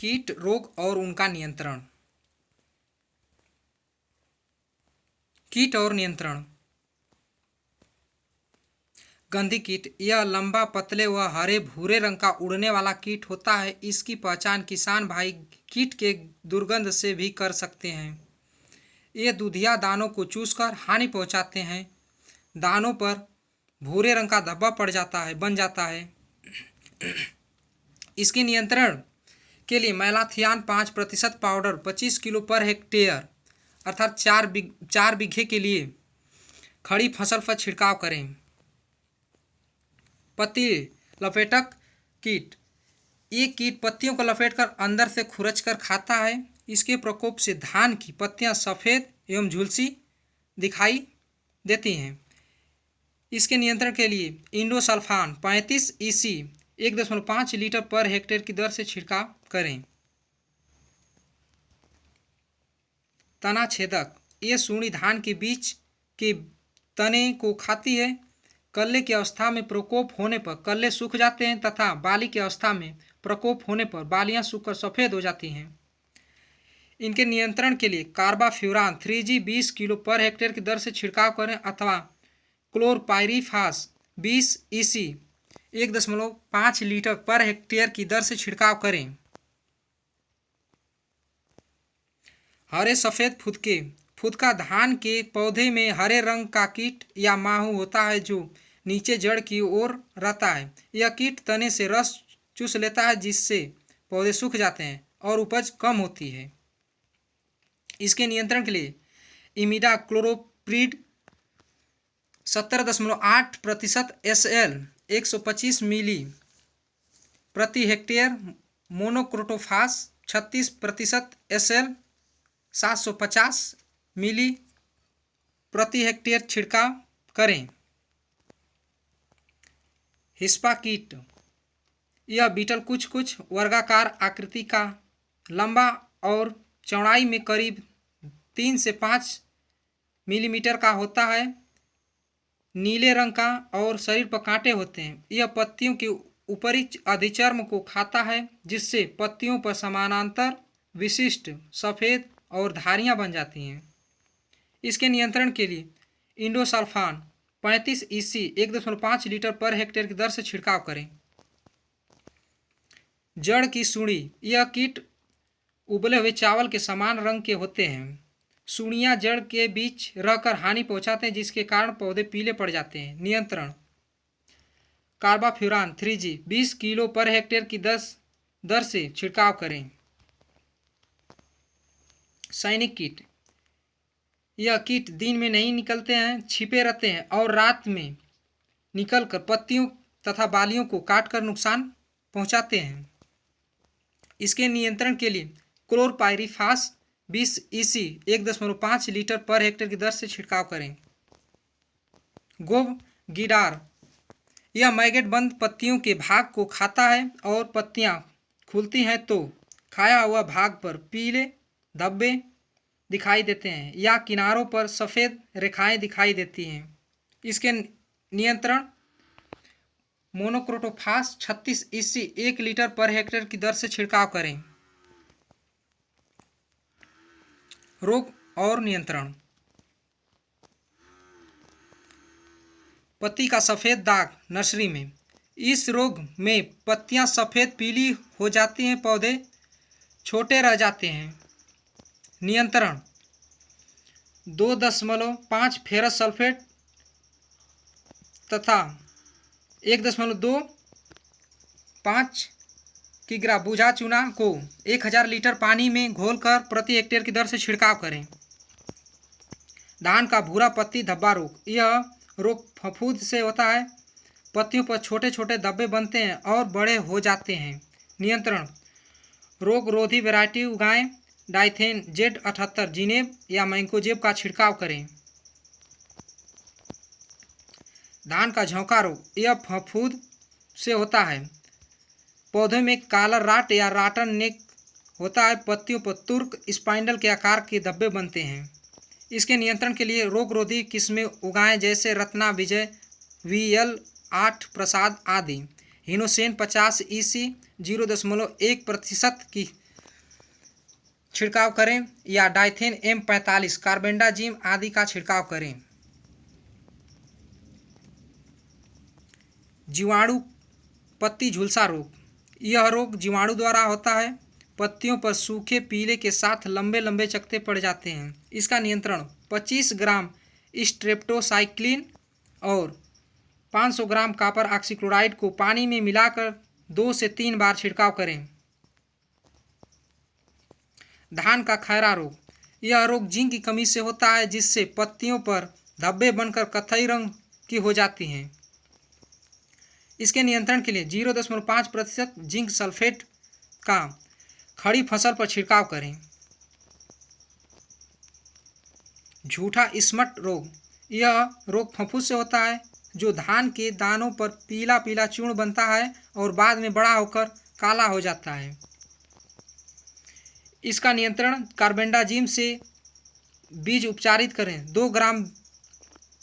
कीट रोग और उनका नियंत्रण। कीट और नियंत्रण। गंधी कीट यह लंबा, पतले व हरे भूरे रंग का उड़ने वाला कीट होता है। इसकी पहचान किसान भाई कीट के दुर्गंध से भी कर सकते हैं। ये दूधिया दानों को चूसकर हानि पहुंचाते हैं। दानों पर भूरे रंग का धब्बा बन जाता है। इसके नियंत्रण के लिए malathion 5% powder 25 kilo per hectare अर्थात 4 बीघे के लिए खड़ी फसल पर छिड़काव करें। पत्ती लपेटक कीट ये कीट पत्तियों को लपेटकर अंदर से खुरचकर खाता है। इसके प्रकोप से धान की पत्तियां सफ़ेद एवं झुलसी दिखाई देती हैं। इसके नियंत्रण के लिए endosulfan 35 EC 1.5 litre per hectare की दर से छिड़काव करें। तना छेदक ये सूढ़ी धान के बीच के तने को खाती है। कल्ले की अवस्था में प्रकोप होने पर कल्ले सूख जाते हैं तथा बाली की अवस्था में प्रकोप होने पर बालियां सूखकर सफ़ेद हो जाती हैं। इनके नियंत्रण के लिए कार्बाफ्यूरान 3G 20 किलो पर हेक्टेयर की दर से छिड़काव करें अथवा क्लोरपाइरीफास 20 EC 1.5 लीटर पर हेक्टेयर की दर से छिड़काव करें। हरे सफ़ेद फुदका धान के पौधे में हरे रंग का कीट या माहू होता है जो नीचे जड़ की ओर रहता है। यह कीट तने से रस चूस लेता है जिससे पौधे सूख जाते हैं और उपज कम होती है। इसके नियंत्रण के लिए इमिडाक्लोप्रिड 17.8% SL 125 मिली प्रति हेक्टेयर, मोनोक्रोटोफास 36% SL 750 मिली प्रति हेक्टेयर छिड़काव करें। हिस्पा कीट यह बीटल कुछ वर्गाकार आकृति का, लंबा और चौड़ाई में करीब 3 से 5 मिलीमीटर का होता है। नीले रंग का और शरीर पर कांटे होते हैं। यह पत्तियों के ऊपरी अधिचर्म को खाता है जिससे पत्तियों पर समानांतर विशिष्ट सफ़ेद और धारियां बन जाती हैं। इसके नियंत्रण के लिए endosulfan 35 EC 1.5 litre per hectare की दर से छिड़काव करें। जड़ की सूढ़ी यह कीट उबले हुए चावल के समान रंग के होते हैं। सूढ़ियाँ जड़ के बीच रहकर हानि पहुंचाते हैं जिसके कारण पौधे पीले पड़ जाते हैं। नियंत्रण कार्बाफ्यूरान 3G 20 किलो पर हेक्टेयर की दर से छिड़काव करें। सैनिक कीट यह कीट दिन में नहीं निकलते हैं, छिपे रहते हैं और रात में निकलकर पत्तियों तथा बालियों को काटकर नुकसान पहुंचाते हैं। इसके नियंत्रण के लिए क्लोरपाइरीफास 20 EC 1.5 लीटर पर हेक्टेयर की दर से छिड़काव करें। गोब गिडार यह मैगेट बंद पत्तियों के भाग को खाता है और पत्तियां खुलती हैं तो खाया हुआ भाग पर पीले धब्बे दिखाई देते हैं या किनारों पर सफ़ेद रेखाएं दिखाई देती हैं। इसके नियंत्रण monocrotophos 36 EC 1 litre per hectare की दर से छिड़काव करें। रोग और नियंत्रण पत्ती का सफ़ेद दाग नर्सरी में इस रोग में पत्तियां सफ़ेद पीली हो जाती हैं, पौधे छोटे रह जाते हैं। नियंत्रण 2.5 फेरस सल्फेट तथा 1.25 किग्रा बुझा चूना को 1000 लीटर पानी में घोलकर प्रति हेक्टेयर की दर से छिड़काव करें। धान का भूरा पत्ती धब्बा रोग यह रोग फफूंद से होता है। पत्तियों पर छोटे छोटे धब्बे बनते हैं और बड़े हो जाते हैं। नियंत्रण रोग रोधी वैरायटी उगाएं। डाइथेन Z78 जिनेब या मैंकोजेब का छिड़काव करें। धान का झोंका रोग यह फफूंद से होता है। पौधे में काला राट या राटन नेक होता है। पत्तियों पर तुर्क स्पाइंडल के आकार के धब्बे बनते हैं। इसके नियंत्रण के लिए रोग रोधी किस्में उगाएं जैसे रत्ना विजय, VL8 प्रसाद आदि। हिनोसेन 50 EC 0.1% की छिड़काव करें या डाइथेन M45 कार्बेंडाजिम आदि का छिड़काव करें। जीवाणु पत्ती झुलसा रोग, यह रोग जीवाणु द्वारा होता है। पत्तियों पर सूखे पीले के साथ लंबे लंबे चकत्ते पड़ जाते हैं। इसका नियंत्रण 25 ग्राम स्ट्रेप्टोसाइक्लिन और 500 ग्राम कॉपर ऑक्सीक्लोराइड को पानी में मिलाकर 2 से 3 बार छिड़काव करें। धान का खैरा रोग, यह रोग जिंक की कमी से होता है, जिससे पत्तियों पर धब्बे बनकर कत्थई रंग की हो जाती हैं। इसके नियंत्रण के लिए 0.5% जिंक सल्फेट का खड़ी फसल पर छिड़काव करें। झूठा स्मट रोग, यह रोग फफूंद से होता है, जो धान के दानों पर पीला पीला चूर्ण बनता है और बाद में बड़ा होकर काला हो जाता है। इसका नियंत्रण कार्बेंडाजिम से बीज उपचारित करें। 2 ग्राम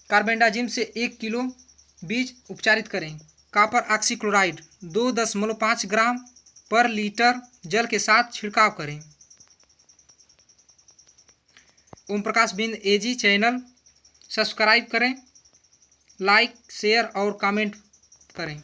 कार्बेंडाजिम से 1 किलो बीज उपचारित करें। कॉपर ऑक्सीक्लोराइड 2.5 ग्राम पर लीटर जल के साथ छिड़काव करें। ओम प्रकाश बिंद AG चैनल सब्सक्राइब करें, लाइक शेयर और कमेंट करें।